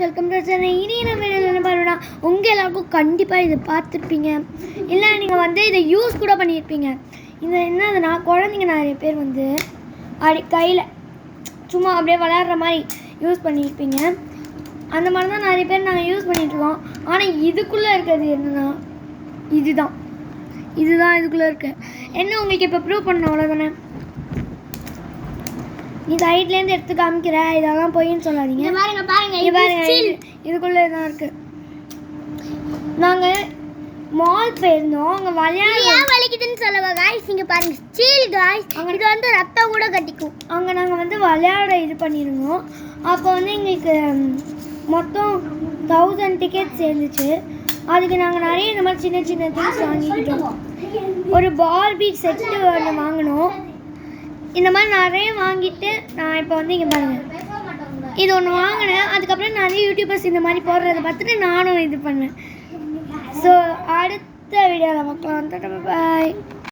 Welcome to channel. இனி நம்ம என்ன பண்ணணும்னா உங்கள் எல்லாருக்கும் கண்டிப்பாக இதை பார்த்துருப்பீங்க, இல்லை நீங்கள் வந்து இதை யூஸ் கூட பண்ணியிருப்பீங்க. இது என்னதுன்னா, குழந்தைங்க நிறைய பேர் வந்து கையில் சும்மா அப்படியே விளையாடுற மாதிரி யூஸ் பண்ணியிருப்பீங்க. அந்த மாதிரி தான் நிறைய பேர் நாங்கள் யூஸ் பண்ணிகிட்ருக்கோம். ஆனால் இதுக்குள்ளே இருக்கிறது என்னென்னா இதுதான் இதுக்குள்ளே இருக்குது. என்ன உங்களுக்கு இப்போ ப்ரூவ் பண்ணணும், அவ்வளோதானே. நீ சைட்லேருந்து எடுத்து காமிக்கிற, இதெல்லாம் போயின்னு சொல்லாதீங்க. பாருங்க இதுக்குள்ளே தான் இருக்குது. நாங்கள் மால் போயிருந்தோம், அங்கே வலிக்குதுன்னு சொல்லவா காய்ஸ்? இங்கே பாருங்க, ஸ்டீல் காய்ஸ். அங்கே இது வந்து ரத்தம் கூட கட்டிக்கும். அங்கே நாங்கள் வந்து விளையாட இது பண்ணியிருந்தோம். அப்போ வந்து எங்களுக்கு மொத்தம் 1000 டிக்கெட் சேர்ந்துச்சு. அதுக்கு நாங்கள் நிறைய இந்த மாதிரி சின்ன சின்ன திங்ஸ் வாங்கிக்கிட்டோம். ஒரு பார்பி செட்டு ஒன்று வாங்கினோம். இந்த மாதிரி நிறைய வாங்கிட்டு நான் இப்போ வந்து இங்கே பாருங்கள், இது ஒன்று வாங்கினேன். அதுக்கப்புறம் நிறைய யூடியூபர்ஸ் இந்த மாதிரி போடுறத பார்த்துட்டு நானும் இது பண்ணேன். ஸோ அடுத்த வீடியோவில் பார்க்கலாம். பாய்.